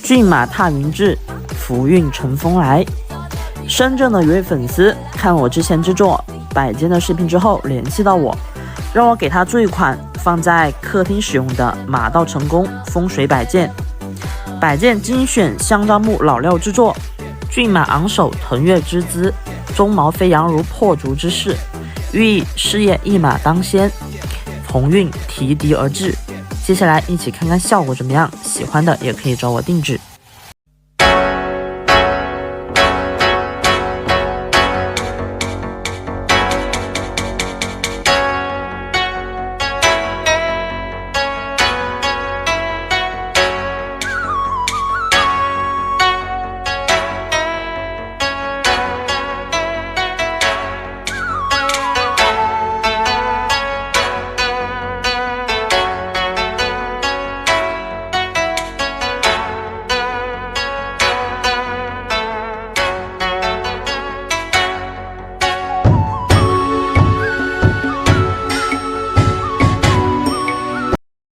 骏马踏云志，福运乘风来。深圳的一位粉丝看我之前制作摆件的视频之后联系到我，让我给他做一款放在客厅使用的马到成功风水摆件。摆件精选香樟木老料制作，骏马昂首腾跃之姿，鬃毛飞扬如破竹之势，寓意事业一马当先，鸿运提笛而至。接下来一起看看效果怎么样，喜欢的也可以找我定制。